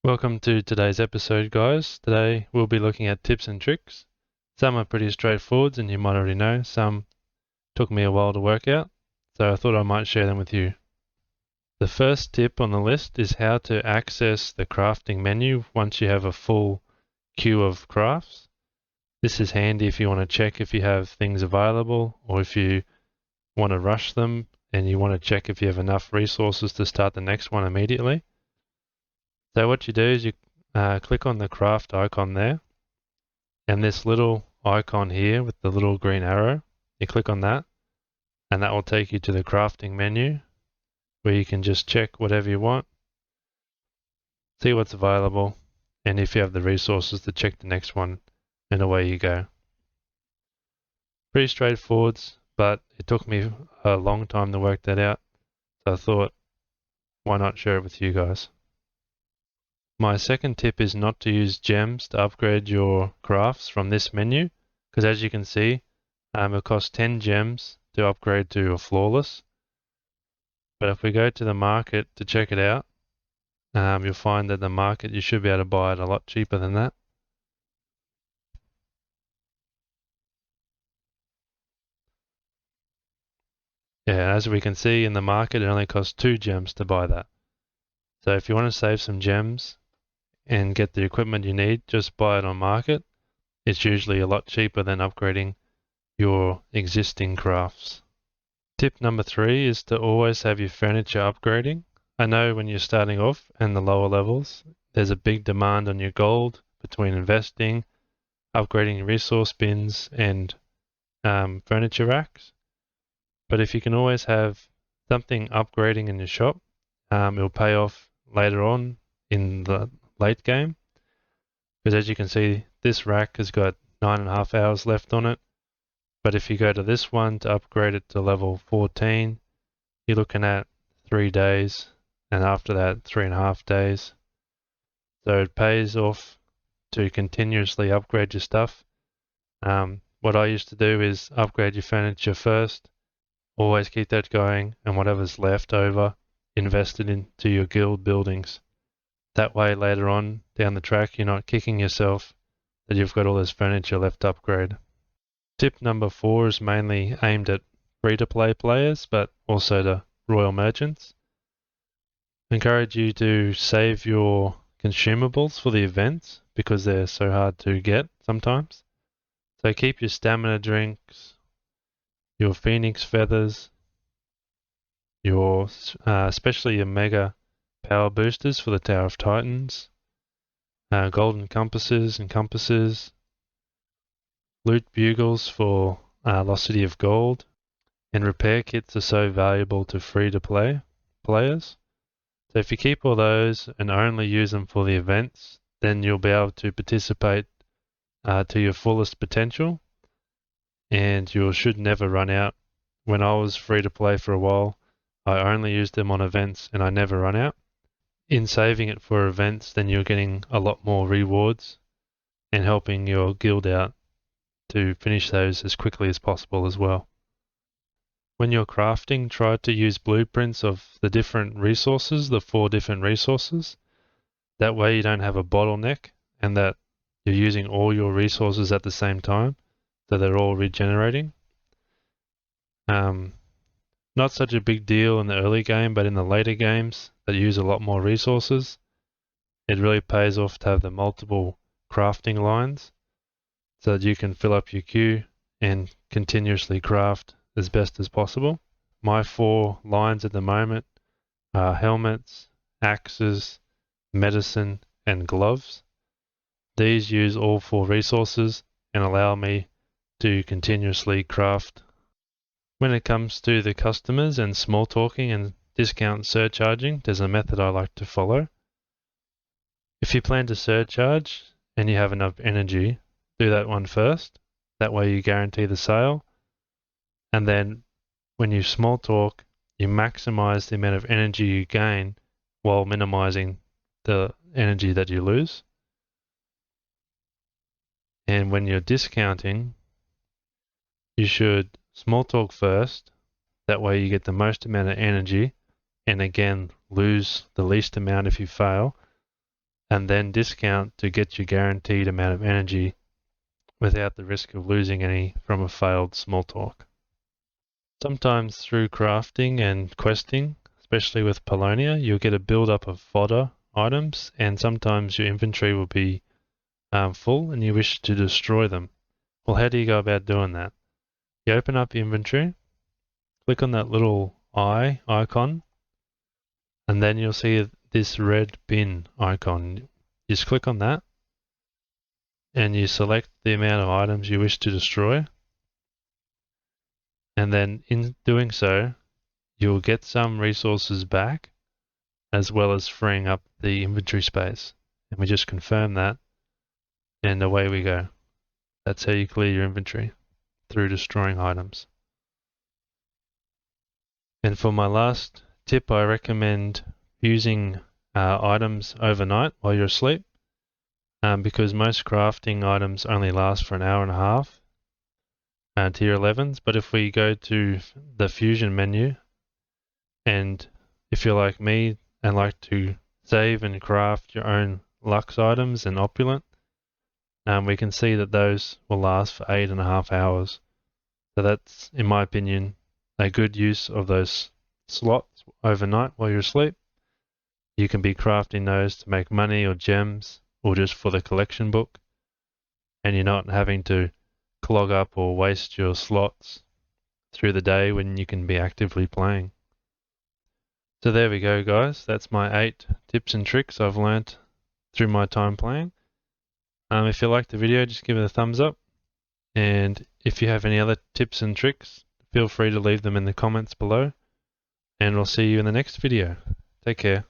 Welcome to today's episode, guys. Today we'll be looking at tips and tricks. Some are pretty straightforward and you might already know. Some took me a while to work out, so I thought I might share them with you. The first tip on the list is how to access the crafting menu once you have a full queue of crafts. This is handy if you want to check if you have things available or if you want to rush them and you want to check if you have enough resources to start the next one immediately. So what you do is you click on the craft icon there, and this little icon here with the little green arrow, you click on that, and that will take you to the crafting menu where you can just check whatever you want, see what's available, and if you have the resources to check the next one, and away you go. Pretty straightforward, but it took me a long time to work that out, so I thought, why not share it with you guys? My second tip is not to use gems to upgrade your crafts from this menu, because as you can see, it costs 10 gems to upgrade to a flawless. But if we go to the market to check it out, you'll find that the market, you should be able to buy it a lot cheaper than that. Yeah, as we can see in the market, it only costs 2 gems to buy that. So if you want to save some gems and get the equipment you need, just buy it on market. It's usually a lot cheaper than upgrading your existing crafts. Tip number 3 is to always have your furniture upgrading. I know when you're starting off and the lower levels, there's a big demand on your gold between investing, upgrading resource bins, and furniture racks. But if you can always have something upgrading in your shop, it'll pay off later on in the late game. Because as you can see, this rack has got 9.5 hours left on it. But if you go to this one to upgrade it to level 14, you're looking at 3 days, and after that, 3.5 days. So it pays off to continuously upgrade your stuff. What I used to do is upgrade your furniture first, always keep that going, and whatever's left over, invest it into your guild buildings. That way, later on down the track, you're not kicking yourself that you've got all this furniture left to upgrade. Tip number 4 is mainly aimed at free-to-play players, but also to royal merchants. I encourage you to save your consumables for the events because they're so hard to get sometimes. So keep your stamina drinks, your phoenix feathers, your especially your mega power boosters for the Tower of Titans, golden compasses and compasses, loot bugles for Lost City of Gold, and repair kits are so valuable to free-to-play players. So if you keep all those and only use them for the events, then you'll be able to participate to your fullest potential, and you should never run out. When I was free to play for a while, I only used them on events and I never run out. In saving it for events, then you're getting a lot more rewards and helping your guild out to finish those as quickly as possible as well. When you're crafting, try to use blueprints of the different resources, the 4 different resources. That way you don't have a bottleneck and that you're using all your resources at the same time, so they're all regenerating. Not such a big deal in the early game, but in the later games that use a lot more resources, it really pays off to have the multiple crafting lines so that you can fill up your queue and continuously craft as best as possible. My 4 lines at the moment are helmets, axes, medicine, and gloves. These use all 4 resources and allow me to continuously craft. When it comes to the customers and small talking and discount surcharging, there's a method I like to follow. If you plan to surcharge and you have enough energy, do that one first. That way you guarantee the sale. And then when you small talk, you maximize the amount of energy you gain while minimizing the energy that you lose. And when you're discounting, you should small talk first. That way you get the most amount of energy and again lose the least amount if you fail. and then discount to get your guaranteed amount of energy without the risk of losing any from a failed Smalltalk. Sometimes through crafting and questing, especially with Paulownia, you'll get a build-up of fodder items, and sometimes your inventory will be full and you wish to destroy them. Well, how do you go about doing that? You open up your inventory, click on that little eye icon, and then you'll see this red bin icon. You just click on that, and you select the amount of items you wish to destroy. And then in doing so, you'll get some resources back, as well as freeing up the inventory space. And we just confirm that, and away we go. That's how you clear your inventory, through destroying items. And for my last tip, I recommend using items overnight while you're asleep, because most crafting items only last for an hour and a half, tier 11s. But if we go to the fusion menu, and if you're like me and like to save and craft your own luxe items and opulent, we can see that those will last for 8.5 hours. So that's, in my opinion, a good use of those slots overnight while you're asleep. You can be crafting those to make money or gems, or just for the collection book, and you're not having to clog up or waste your slots through the day when you can be actively playing. So there we go, guys. That's my 8 tips and tricks I've learnt through my time playing. If you liked the video, just give it a thumbs up. And if you have any other tips and tricks, feel free to leave them in the comments below. And we'll see you in the next video. Take care.